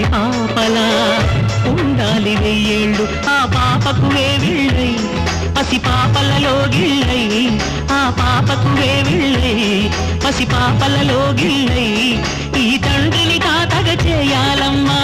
పాపలా ఉండాలి వెయ్యేళ్ళు ఆ పాపకు వేవిళ్ళై పసి పాపలలో గిళ్ళై ఆ పాపకు వేవిళ్ళై పసి పాపలలో గిళ్ళై ఈ తండ్రిని తాతగ చేయాలమ్మా